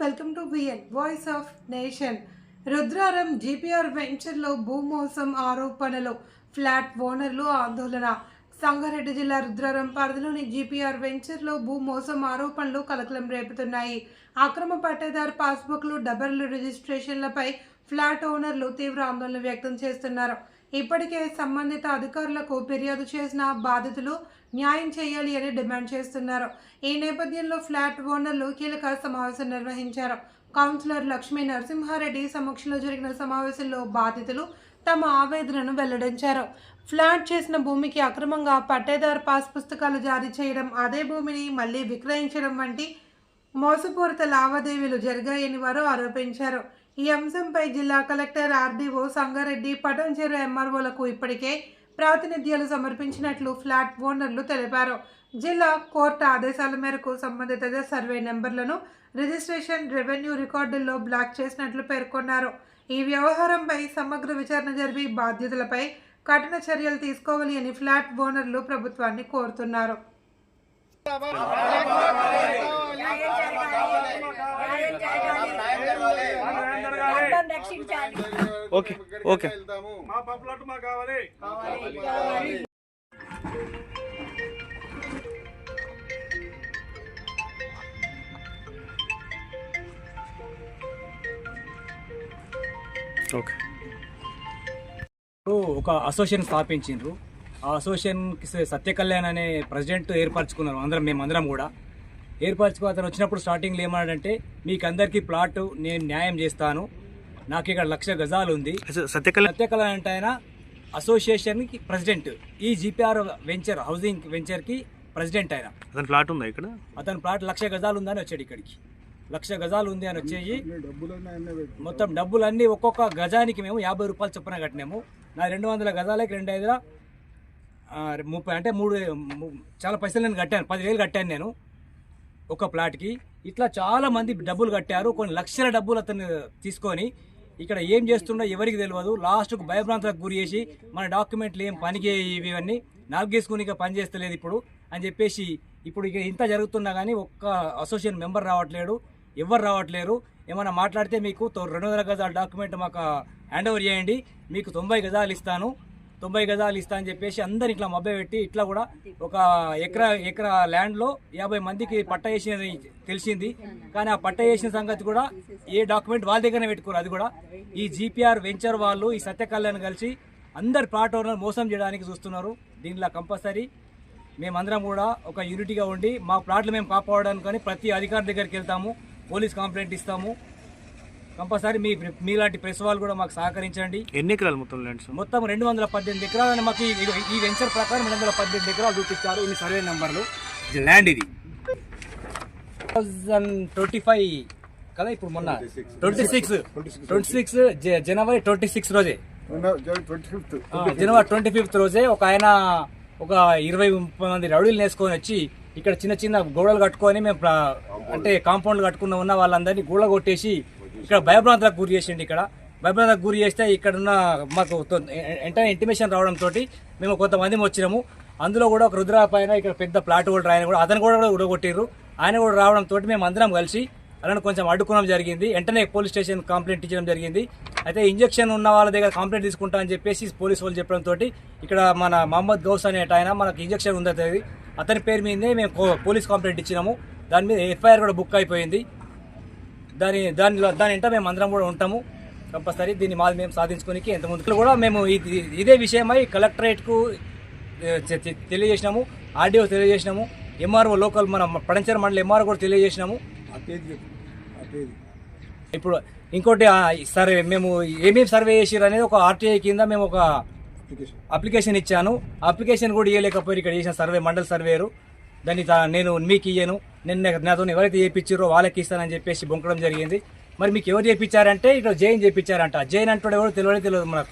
Welcome to VN voice of nation. Rudraram GPR వెంచర్లో భూమోసం ఆరోపణలు, ఫ్లాట్ ఓనర్లు ఆందోళన. సంగారెడ్డి జిల్లా రుద్రారం పరిధిలోని జీపీఆర్ వెంచర్లో భూమోసం ఆరోపణలు కలకలం రేపుతున్నాయి. అక్రమ పట్టేదారు పాస్బుక్లు, డబుల్ రిజిస్ట్రేషన్లపై ఫ్లాట్ ఓనర్లు తీవ్ర ఆందోళన వ్యక్తం చేస్తున్నారు. ఇప్పటికే సంబంధిత అధికారులకు ఫిర్యాదు చేసిన బాధితులు న్యాయం చేయాలి అని డిమాండ్ చేస్తున్నారు. ఈ నేపథ్యంలో ఫ్లాట్ ఓనర్లు కీలక సమావేశం నిర్వహించారు. కౌన్సిలర్ లక్ష్మీ నరసింహారెడ్డి సమక్షంలో జరిగిన సమావేశంలో బాధితులు తమ ఆవేదనను వెల్లడించారు. ఫ్లాట్ చేసిన భూమికి అక్రమంగా పట్టేదారు పాస్ పుస్తకాలు జారీ చేయడం, అదే భూమిని మళ్లీ విక్రయించడం వంటి మోసపూరిత లావాదేవీలు జరిగాయని వారు ఆరోపించారు. ఈ అంశంపై జిల్లా కలెక్టర్, ఆర్డీఓ సంగారెడ్డి, పటాన్చెరు ఎంఆర్ఓలకు ఇప్పటికే ప్రాతినిధ్యాలు సమర్పించినట్లు ఫ్లాట్ ఓనర్లు తెలిపారు. జిల్లా కోర్టు ఆదేశాల మేరకు సంబంధిత సర్వే నెంబర్లను రిజిస్ట్రేషన్, రెవెన్యూ రికార్డుల్లో బ్లాక్ చేసినట్లు పేర్కొన్నారు. ఈ వ్యవహారంపై సమగ్ర విచారణ జరిపి బాధ్యులపై కఠిన చర్యలు తీసుకోవాలి అని ఫ్లాట్ ఓనర్లు ప్రభుత్వాన్ని కోరుతున్నారు. ఓకే ఓకే ఒక అసోసియేషన్ స్థాపించిండ్రు. ఆ అసోసియేషన్ సత్యకళ్యాణ్ అనే ప్రెసిడెంట్ ఏర్పరచుకున్నారు. మేమందరం కూడా ఏర్పరచుకుని అతను వచ్చినప్పుడు స్టార్టింగ్లో ఏమన్నాడంటే, మీకు అందరికీ ప్లాట్ నేను న్యాయం చేస్తాను, నాకు ఇక్కడ 1,00,000 గజాలు ఉంది. సత్యకళ్యాణ్ అంటే ఆయన అసోసియేషన్కి ప్రెసిడెంట్, ఈ జీపీఆర్ వెంచర్ హౌసింగ్ వెంచర్కి ప్రెసిడెంట్. ఆయన అతని ప్లాట్ ఉందా ఇక్కడ? అతని ప్లాట్ 1,00,000 గజాలు ఉందని వచ్చాడు. ఇక్కడికి 1,00,000 గజాలు ఉంది అని వచ్చేసి మొత్తం డబ్బులన్నీ ఒక్కొక్క గజానికి మేము 50 రూపాయలు చొప్పున కట్టినాము. నా 200 గజాలకి 2,530 అంటే 3 చాలా పైసలు నేను కట్టాను. 10,000 కట్టాను నేను ఒక ప్లాట్కి. ఇట్లా చాలా మంది డబ్బులు కట్టారు. కొన్ని లక్షల డబ్బులు అతను తీసుకొని ఇక్కడ ఏం చేస్తుండో ఎవరికి తెలియదు. లాస్ట్కు భయభ్రాంతులకు గురి చేసి మన డాక్యుమెంట్లు ఏం పనికి ఇవన్నీ నాలుగేసుకుని ఇక పని చేస్తలేదు ఇప్పుడు అని చెప్పేసి, ఇప్పుడు ఇక ఇంత జరుగుతున్నా కానీ ఒక్క అసోసియేషన్ మెంబర్ రావట్లేడు, ఎవరు రావట్లేరు. ఏమైనా మాట్లాడితే మీకు 200 గజాల డాక్యుమెంట్ మాకు హ్యాండ్ ఓవర్ చేయండి, మీకు 90 గజాలు ఇస్తాను, 90 గజాలు ఇస్తా అని చెప్పేసి అందరు ఇట్లా మభ్య పెట్టి, ఇట్లా కూడా ఒక ఎకరా ల్యాండ్లో 50 మందికి పట్ట వేసినది తెలిసింది. కానీ ఆ పట్ట వేసిన సంగతి కూడా ఏ డాక్యుమెంట్ వాళ్ళ దగ్గరనే పెట్టుకోరు. అది కూడా ఈ జీపీఆర్ వెంచర్ వాళ్ళు, ఈ సత్యకళ్యాణ్ కలిసి అందరు ప్లాట్ ఓనర్ మోసం చేయడానికి చూస్తున్నారు. దీనిలో కంపల్సరీ మేమందరం కూడా ఒక యూనిటీగా ఉండి మా ప్లాట్లు మేము కాపాడడానికి కానీ ప్రతి అధికారి దగ్గరికి వెళ్తాము, పోలీస్ కంప్లైంట్ ఇస్తాము. కంపల్సరీ మీలాంటి ప్రెస్ వాళ్ళు కూడా మాకు సహకరించండి. ఎన్ని ఎకరాలు మొత్తం ల్యాండ్స్? మొత్తం 218 ఎకరాలు మాకు ఈ వెంచర్ ప్రకారం 218 ఎకరాలు చూపించారు. ఇన్ని సర్వే నెంబర్లు. ల్యాండ్ ఇది 2025 కదా, ఇప్పుడు మొన్న 26 జనవరి 26 రోజే, జనవరి 25 రోజే ఒక ఆయన ఒక 20-30 మంది రౌడీలు వేసుకొని వచ్చి ఇక్కడ చిన్న చిన్న గోడలు కట్టుకొని మేము అంటే కాంపౌండ్లు కట్టుకున్న ఉన్న వాళ్ళందరినీ గోడ కొట్టేసి ఇక్కడ భయభ్రాంతులకు గురి చేసిండి. ఇక్కడ భయభ్రాంతులకు గురి చేస్తే ఇక్కడున్న మాకు వెంటనే ఇంటిమేషన్ రావడంతో మేము కొంతమంది వచ్చినాము. అందులో కూడా ఒక రుద్రా పైన ఇక్కడ పెద్ద ప్లాట్ హోల్డర్ ఆయన కూడా, అతను కూడా ఉడగొట్టిర్రు. ఆయన కూడా రావడంతో మేము అందరం కలిసి అలానే కొంచెం అడ్డుకోవడం జరిగింది. వెంటనే పోలీస్ స్టేషన్ కంప్లైంట్ ఇచ్చడం జరిగింది. అయితే ఇంజక్షన్ ఉన్న వాళ్ళ దగ్గర కంప్లైంట్ తీసుకుంటా అని చెప్పేసి పోలీసు వాళ్ళు చెప్పడంతో ఇక్కడ మన మహమ్మద్ గౌస్ అనే ఆయన మనకు ఇంజక్షన్ ఉంది, అతని పేరు మీదే మేము పోలీస్ కంప్లైంట్ ఇచ్చినాము. దాని మీద ఎఫ్ఐఆర్ కూడా బుక్ అయిపోయింది. దాని వెంట మేము అందరం కూడా ఉంటాము. కంపల్సరీ దీన్ని మాది మేము సాధించుకోనికి ఎంత ముందు కూడా మేము ఇదే విషయమై కలెక్టరేట్కు తెలియజేసినాము, ఆర్డీఓ తెలియజేసినాము, ఎంఆర్ఓ లోకల్ మన పటాన్చెరు మండలి ఎంఆర్ఓ కూడా తెలియజేసినాము. ఇప్పుడు ఇంకోటి సర్వే మేము ఏమేమి సర్వే చేసారు అనేది ఒక ఆర్టీఐ కింద మేము ఒక అప్లికేషన్ ఇచ్చాను. అప్లికేషన్ కూడా ఇవ్వలేకపోయారు ఇక్కడ చేసిన సర్వే మండల్ సర్వేరు. దాన్ని నేను మీకు ఇయ్యను, నాతో ఎవరైతే చేయించారో వాళ్ళకి ఇస్తానని చెప్పేసి బొంకడం జరిగింది. మరి మీకు ఎవరు చేయించారంటే ఇక్కడ జైన్ చేయించారంట. జైన్ అంటాడు ఎవరు తెలియదు మనకు.